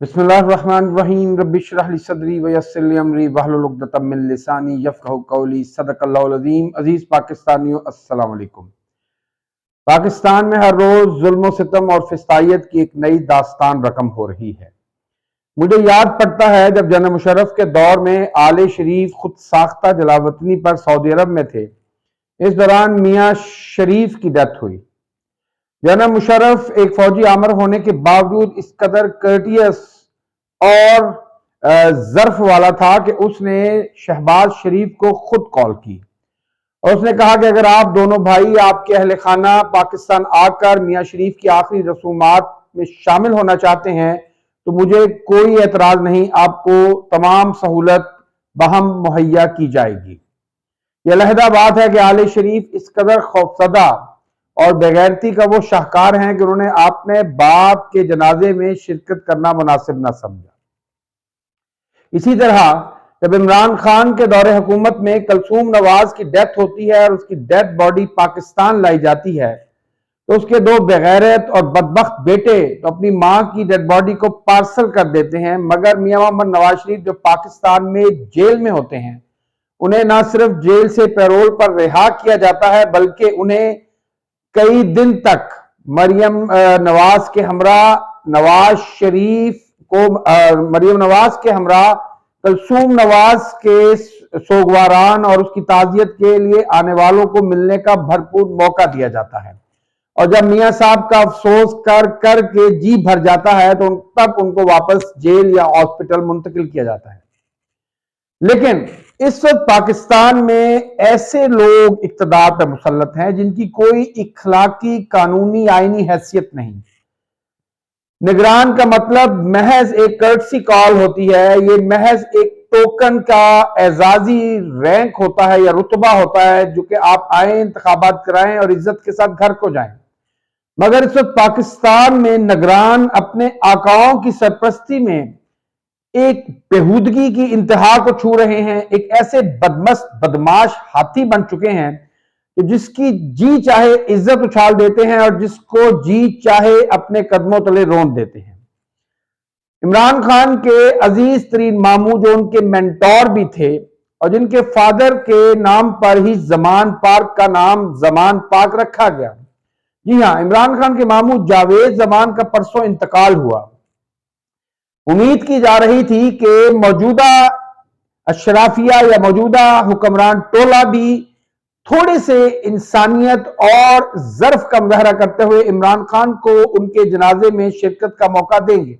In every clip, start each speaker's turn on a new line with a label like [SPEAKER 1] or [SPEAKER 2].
[SPEAKER 1] بسم اللہ الرحمن الرحیم رب اشرح لی صدری ویسر لی امری واحلل عقدۃ من لسانی یفقہوا قولی صدق اللہ العظیم۔ عزیز پاکستانیوں، السلام علیکم۔ پاکستان میں ہر روز ظلم و ستم اور فسطائیت کی ایک نئی داستان رقم ہو رہی ہے۔ مجھے یاد پڑتا ہے جب جنرل مشرف کے دور میں آل شریف خود ساختہ جلاوطنی پر سعودی عرب میں تھے، اس دوران میاں شریف کی ڈیتھ ہوئی۔ جنرل مشرف ایک فوجی آمر ہونے کے باوجود اس قدر کرٹیس اور ظرف والا تھا کہ اس نے شہباز شریف کو خود کال کی اور اس نے کہا کہ اگر آپ دونوں بھائی آپ کے اہل خانہ پاکستان آ کر میاں شریف کی آخری رسومات میں شامل ہونا چاہتے ہیں تو مجھے کوئی اعتراض نہیں، آپ کو تمام سہولت بہم مہیا کی جائے گی۔ یہ علیحدہ بات ہے کہ آل شریف اس قدر خوفزدہ اور بغیرتی کا وہ شاہکار ہیں کہ انہوں نے اپنے باپ کے جنازے میں شرکت کرنا مناسب نہ سمجھا۔ اسی طرح جب عمران خان کے دور حکومت میں کلثوم نواز کی ڈیتھ ہوتی ہے اور اس کی ڈیتھ باڈی پاکستان لائی جاتی ہے تو اس کے دو بغیرت اور بدبخت بیٹے تو اپنی ماں کی ڈیڈ باڈی کو پارسل کر دیتے ہیں، مگر میاں محمد نواز شریف جو پاکستان میں جیل میں ہوتے ہیں انہیں نہ صرف جیل سے پیرول پر رہا کیا جاتا ہے بلکہ انہیں کئی دن تک مریم نواز کے ہمراہ نواز شریف کو مریم نواز کے ہمراہ کلثوم نواز کے سوگواران اور اس کی تعزیت کے لیے آنے والوں کو ملنے کا بھرپور موقع دیا جاتا ہے، اور جب میاں صاحب کا افسوس کر کر کے جی بھر جاتا ہے تو تب ان کو واپس جیل یا ہاسپٹل منتقل کیا جاتا ہے۔ لیکن اس وقت پاکستان میں ایسے لوگ اقتدار پر مسلط ہیں جن کی کوئی اخلاقی، قانونی، آئینی حیثیت نہیں۔ نگران کا مطلب محض ایک کرٹسی کال ہوتی ہے، یہ محض ایک ٹوکن کا اعزازی رینک ہوتا ہے یا رتبہ ہوتا ہے جو کہ آپ آئیں، انتخابات کرائیں اور عزت کے ساتھ گھر کو جائیں۔ مگر اس وقت پاکستان میں نگران اپنے آقاؤں کی سرپرستی میں ایک بےہودگی کی انتہا کو چھو رہے ہیں، ایک ایسے بدمست بدماش ہاتھی بن چکے ہیں کہ جس کی جی چاہے عزت اچھال دیتے ہیں اور جس کو جی چاہے اپنے قدموں تلے روند دیتے ہیں۔ عمران خان کے عزیز ترین ماموں جو ان کے مینٹور بھی تھے اور جن کے فادر کے نام پر ہی زمان پارک کا نام زمان پارک رکھا گیا، جی ہاں، عمران خان کے ماموں جاوید زمان کا پرسوں انتقال ہوا۔ امید کی جا رہی تھی کہ موجودہ اشرافیہ یا موجودہ حکمران ٹولہ بھی تھوڑے سے انسانیت اور ظرف کا مظاہرہ کرتے ہوئے عمران خان کو ان کے جنازے میں شرکت کا موقع دیں گے،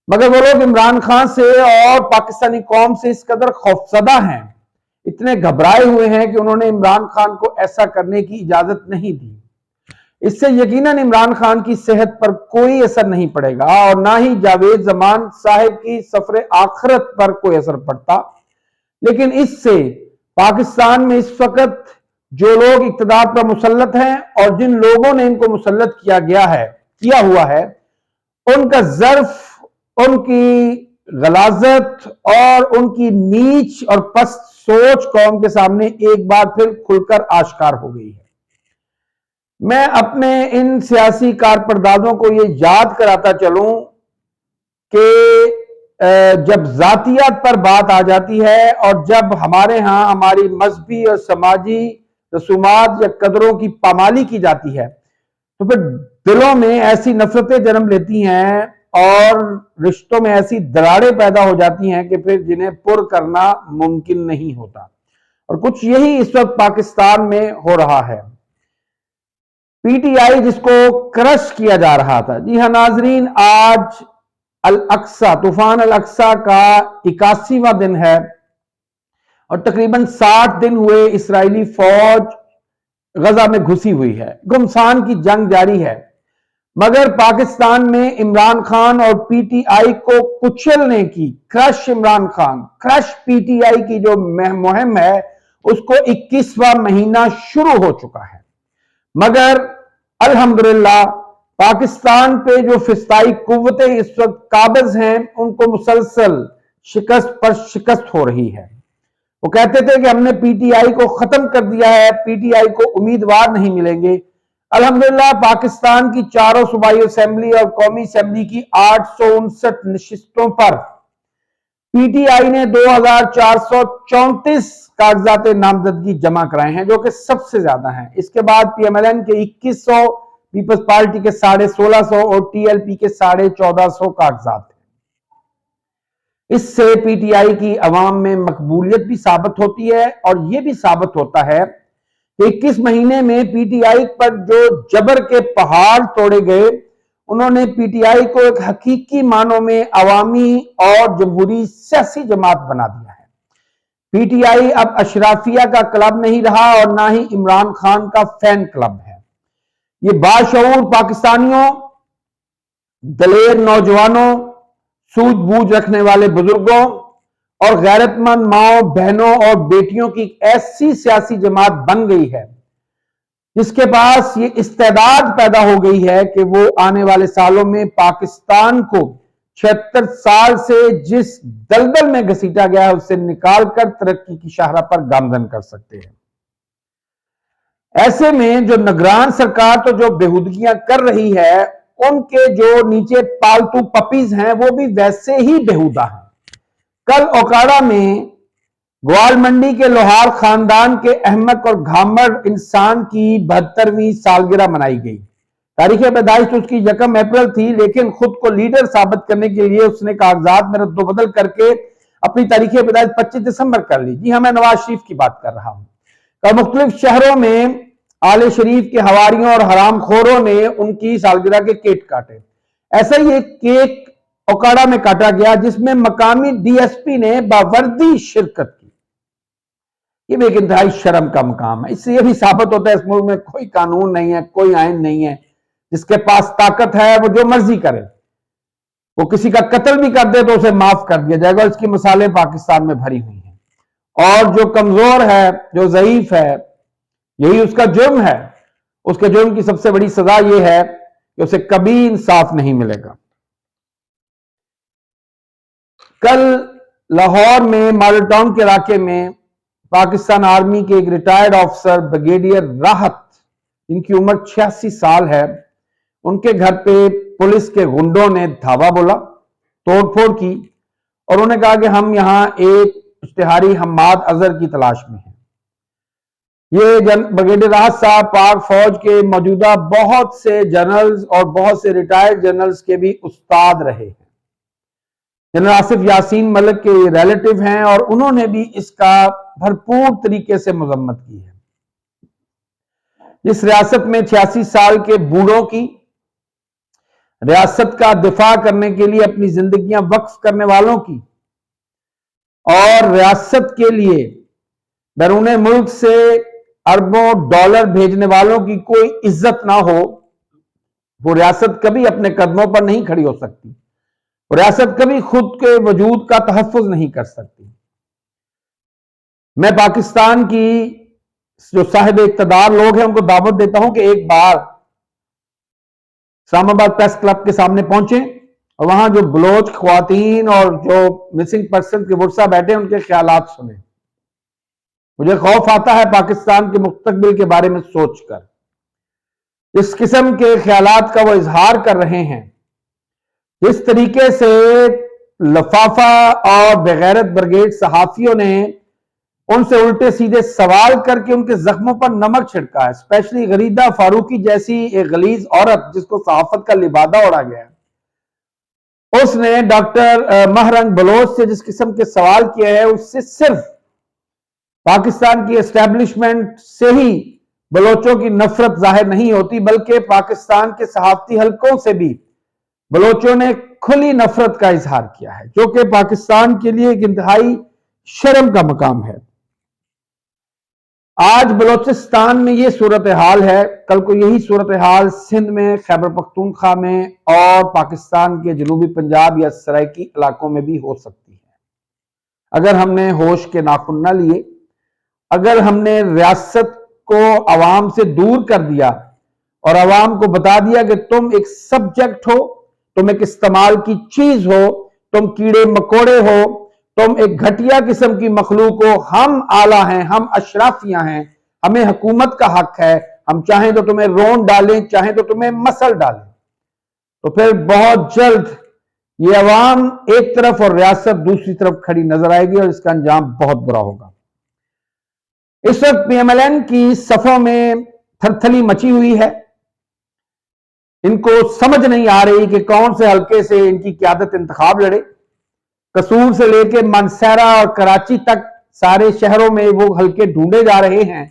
[SPEAKER 1] مگر وہ لوگ عمران خان سے اور پاکستانی قوم سے اس قدر خوفزدہ ہیں، اتنے گھبرائے ہوئے ہیں کہ انہوں نے عمران خان کو ایسا کرنے کی اجازت نہیں دی۔ اس سے یقیناً عمران خان کی صحت پر کوئی اثر نہیں پڑے گا اور نہ ہی جاوید زمان صاحب کی سفر آخرت پر کوئی اثر پڑتا، لیکن اس سے پاکستان میں اس وقت جو لوگ اقتدار پر مسلط ہیں اور جن لوگوں نے ان کو مسلط کیا ہوا ہے ان کا ظرف، ان کی غلاظت اور ان کی نیچ اور پست سوچ قوم کے سامنے ایک بار پھر کھل کر آشکار ہو گئی ہے۔ میں اپنے ان سیاسی کارپردازوں کو یہ یاد کراتا چلوں کہ جب ذاتیات پر بات آ جاتی ہے اور جب ہمارے ہاں ہماری مذہبی اور سماجی رسومات یا قدروں کی پامالی کی جاتی ہے تو پھر دلوں میں ایسی نفرتیں جنم لیتی ہیں اور رشتوں میں ایسی دراڑیں پیدا ہو جاتی ہیں کہ پھر جنہیں پر کرنا ممکن نہیں ہوتا، اور کچھ یہی اس وقت پاکستان میں ہو رہا ہے۔ پی ٹی آئی جس کو کرش کیا جا رہا تھا، جی ہاں ناظرین، آج الاقصی طوفان الاقصی کا 81واں دن ہے اور تقریباً 60 دن ہوئے اسرائیلی فوج غزہ میں گھسی ہوئی ہے، گمسان کی جنگ جاری ہے، مگر پاکستان میں عمران خان اور پی ٹی آئی کو کچلنے کی، کرش عمران خان، کرش پی ٹی آئی کی جو مہم ہے اس کو 21واں مہینہ شروع ہو چکا ہے، مگر الحمدللہ پاکستان پہ جو فسطائی قوتیں اس وقت قابض ہیں ان کو مسلسل شکست پر شکست ہو رہی ہے۔ وہ کہتے تھے کہ ہم نے پی ٹی آئی کو ختم کر دیا ہے، پی ٹی آئی کو امیدوار نہیں ملیں گے، الحمدللہ پاکستان کی چاروں صوبائی اسمبلی اور قومی اسمبلی کی 859 نشستوں پر پی ٹی آئی نے 2434 کاغذات نامزدگی جمع کرائے ہیں، جو کہ سب سے زیادہ ہیں۔ اس کے بعد پی ایم ایل این کے 2100، پیپلز پارٹی کے 1650 اور ٹی ایل پی کے 1450 کاغذات ہیں۔ اس سے پی ٹی آئی کی عوام میں مقبولیت بھی ثابت ہوتی ہے، اور یہ بھی ثابت ہوتا ہے کہ 21 مہینے میں پی ٹی آئی پر جو جبر کے پہاڑ توڑے گئے، انہوں نے پی ٹی آئی کو ایک حقیقی معنوں میں عوامی اور جمہوری سیاسی جماعت بنا دیا ہے۔ پی ٹی آئی اب اشرافیہ کا کلب نہیں رہا اور نہ ہی عمران خان کا فین کلب ہے۔ یہ باشعور پاکستانیوں، دلیر نوجوانوں، سوجھ بوجھ رکھنے والے بزرگوں اور غیرت مند ماؤں، بہنوں اور بیٹیوں کی ایسی سیاسی جماعت بن گئی ہے جس کے پاس یہ استعداد پیدا ہو گئی ہے کہ وہ آنے والے سالوں میں پاکستان کو 76 سال سے جس دلدل میں گھسیٹا گیا ہے اس سے نکال کر ترقی کی شاہراہ پر گامزن کر سکتے ہیں۔ ایسے میں جو نگران سرکار تو جو بےہودگیاں کر رہی ہے، ان کے جو نیچے پالتو پپیز ہیں وہ بھی ویسے ہی بےہودہ ہیں۔ کل اوکاڑا میں گوال منڈی کے لوہار خاندان کے احمق اور گھامر انسان کی 72ویں سالگرہ منائی گئی۔ تاریخ پیدائش اس کی 1 اپریل تھی، لیکن خود کو لیڈر ثابت کرنے کے لیے اس نے کاغذات میں رد و بدل کر کے اپنی تاریخ پیدائش 25 دسمبر کر لی۔ جی ہاں، میں نواز شریف کی بات کر رہا ہوں۔ مختلف شہروں میں آل شریف کے حواریوں اور حرام خوروں نے ان کی سالگرہ کے کیک کاٹے۔ ایسا ہی ایک کیک اوکاڑا میں کاٹا گیا جس میں مقامی ڈی ایس پی نے باوردی شرکت کی۔ یہ بھی ایک انتہائی شرم کا مقام ہے۔ اس سے یہ بھی ثابت ہوتا ہے اس ملک میں کوئی قانون نہیں ہے، کوئی آئین نہیں ہے۔ جس کے پاس طاقت ہے وہ جو مرضی کرے، وہ کسی کا قتل بھی کر دے تو اسے معاف کر دیا جائے گا۔ اس کی مثالیں پاکستان میں بھری ہوئی ہیں۔ اور جو کمزور ہے، جو ضعیف ہے، یہی اس کا جرم ہے۔ اس کے جرم کی سب سے بڑی سزا یہ ہے کہ اسے کبھی انصاف نہیں ملے گا۔ کل لاہور میں ماڈل ٹاؤن کے علاقے میں پاکستان آرمی کے ایک ریٹائرڈ آفیسر بریگیڈیئر راحت، جن کی عمر 86 سال ہے، ان کے گھر پہ پولیس کے غنڈوں نے دھاوا بولا، توڑ پھوڑ کی، اور انہوں نے کہا کہ ہم یہاں ایک اشتہاری حماد اظہر کی تلاش میں ہیں۔ یہ بریگیڈیئر راحت صاحب پاک فوج کے موجودہ بہت سے جنرلز اور بہت سے ریٹائرڈ جنرلز کے بھی استاد رہے ہیں۔ جنرل آصف یاسین ملک کے ریلیٹو ہیں، اور انہوں نے بھی اس کا بھرپور طریقے سے مذمت کی ہے۔ جس ریاست میں 86 سال کے بوڑھوں کی ریاست کا دفاع کرنے کے لیے اپنی زندگیاں وقف کرنے والوں کی اور ریاست کے لیے بیرون ملک سے اربوں ڈالر بھیجنے والوں کی کوئی عزت نہ ہو، وہ ریاست کبھی اپنے قدموں پر نہیں کھڑی ہو سکتی۔ وہ ریاست کبھی خود کے وجود کا تحفظ نہیں کر سکتی۔ میں پاکستان کی جو صاحب اقتدار لوگ ہیں ان کو دعوت دیتا ہوں کہ ایک بار اسلام آباد پریس کلب کے سامنے پہنچیں اور وہاں جو بلوچ خواتین اور جو مسنگ پرسن کے ورثہ بیٹھے ہیں ان کے خیالات سنیں۔ مجھے خوف آتا ہے پاکستان کے مستقبل کے بارے میں سوچ کر۔ اس قسم کے خیالات کا وہ اظہار کر رہے ہیں، جس طریقے سے لفافہ اور بغیرت بریگیڈ صحافیوں نے ان سے الٹے سیدھے سوال کر کے ان کے زخموں پر نمک چھڑکا ہے، اسپیشلی غریدہ فاروقی جیسی ایک غلیظ عورت جس کو صحافت کا لبادہ اوڑھا گیا ہے۔ اس نے ڈاکٹر مہرنگ بلوچ سے جس قسم کے سوال کیا ہے، اس سے صرف پاکستان کی اسٹیبلشمنٹ سے ہی بلوچوں کی نفرت ظاہر نہیں ہوتی، بلکہ پاکستان کے صحافتی حلقوں سے بھی بلوچوں نے کھلی نفرت کا اظہار کیا ہے، جو کہ پاکستان کے لیے ایک انتہائی شرم کا مقام ہے۔ آج بلوچستان میں یہ صورتحال ہے، کل کو یہی صورتحال سندھ میں، خیبر پختونخوا میں اور پاکستان کے جنوبی پنجاب یا سرائکی علاقوں میں بھی ہو سکتی ہے۔ اگر ہم نے ہوش کے ناخن نہ لیے، اگر ہم نے ریاست کو عوام سے دور کر دیا اور عوام کو بتا دیا کہ تم ایک سبجیکٹ ہو، تم ایک استعمال کی چیز ہو، تم کیڑے مکوڑے ہو، تم ایک گھٹیا قسم کی مخلوق ہو، ہم اعلیٰ ہیں، ہم اشرافیاں ہیں، ہمیں حکومت کا حق ہے، ہم چاہیں تو تمہیں رون ڈالیں، چاہیں تو تمہیں مسل ڈالیں، تو پھر بہت جلد یہ عوام ایک طرف اور ریاست دوسری طرف کھڑی نظر آئے گی اور اس کا انجام بہت برا ہوگا۔ اس وقت پی ایم ایل این کی صفوں میں تھرتھلی مچی ہوئی ہے۔ ان کو سمجھ نہیں آ رہی کہ کون سے حلقے سے ان کی قیادت انتخاب لڑے۔ قصور سے لے کے مانسہرہ اور کراچی تک سارے شہروں میں وہ حلقے ڈھونڈے جا رہے ہیں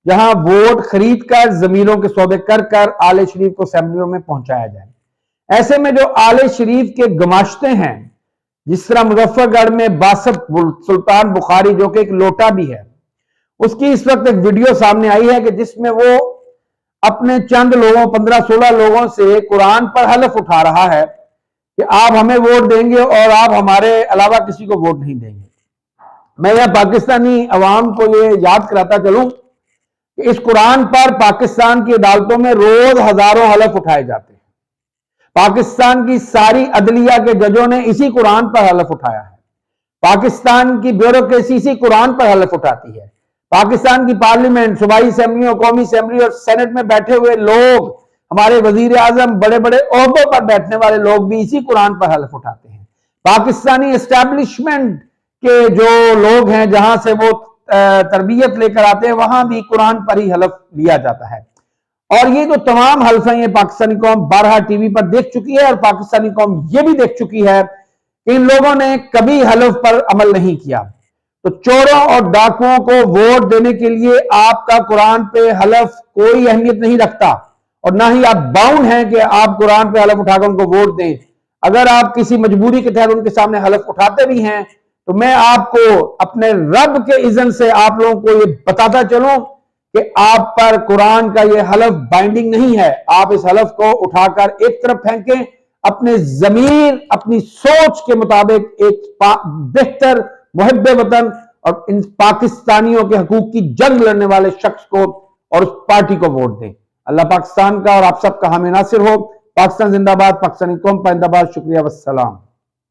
[SPEAKER 1] جہاں ووٹ خرید کر، ضمیروں کے سودے کر کر آل شریف کو اسمبلیوں میں پہنچایا جائے۔ ایسے میں جو آل شریف کے گماشتے ہیں، جس طرح مظفر گڑھ میں باسط سلطان بخاری جو کہ ایک لوٹا بھی ہے، اس کی اس وقت ایک ویڈیو سامنے آئی ہے کہ جس میں وہ اپنے چند لوگوں 15-16 لوگوں سے قرآن پر حلف اٹھا رہا ہے کہ آپ ہمیں ووٹ دیں گے اور آپ ہمارے علاوہ کسی کو ووٹ نہیں دیں گے۔ میں یہ پاکستانی عوام کو یہ یاد کراتا چلوں کہ اس قرآن پر پاکستان کی عدالتوں میں روز ہزاروں حلف اٹھائے جاتے ہیں۔ پاکستان کی ساری عدلیہ کے ججوں نے اسی قرآن پر حلف اٹھایا ہے۔ پاکستان کی بیوروکریسی اسی قرآن پر حلف اٹھاتی ہے۔ پاکستان کی پارلیمنٹ، صوبائی اسمبلیوں، قومی اسمبلی اور سینٹ میں بیٹھے ہوئے لوگ، ہمارے وزیر اعظم، بڑے بڑے عہدوں پر بیٹھنے والے لوگ بھی اسی قرآن پر حلف اٹھاتے ہیں۔ پاکستانی اسٹیبلشمنٹ کے جو لوگ ہیں، جہاں سے وہ تربیت لے کر آتے ہیں، وہاں بھی قرآن پر ہی حلف لیا جاتا ہے۔ اور یہ جو تمام حلف ہیں، یہ پاکستانی قوم بارہا ٹی وی پر دیکھ چکی ہے، اور پاکستانی قوم یہ بھی دیکھ چکی ہے کہ ان لوگوں نے کبھی حلف پر عمل نہیں کیا۔ تو چوروں اور ڈاکوؤں کو ووٹ دینے کے لیے آپ کا قرآن پہ حلف کوئی اہمیت نہیں رکھتا، اور نہ ہی آپ باؤنڈ ہیں کہ آپ قرآن پہ حلف اٹھا کر ان کو ووٹ دیں۔ اگر آپ کسی مجبوری کے تحت ان کے سامنے حلف اٹھاتے بھی ہیں تو میں آپ کو اپنے رب کے اذن سے آپ لوگوں کو یہ بتاتا چلوں کہ آپ پر قرآن کا یہ حلف بائنڈنگ نہیں ہے۔ آپ اس حلف کو اٹھا کر ایک طرف پھینکیں، اپنے ضمیر، اپنی سوچ کے مطابق ایک بہتر محب وطن اور ان پاکستانیوں کے حقوق کی جنگ لڑنے والے شخص کو اور اس پارٹی کو ووٹ دیں۔ اللہ پاکستان کا اور آپ سب کا حامی ناصر ہو۔ پاکستان زندہ باد، پاکستانی قوم پائندہ باد۔ شکریہ والسلام۔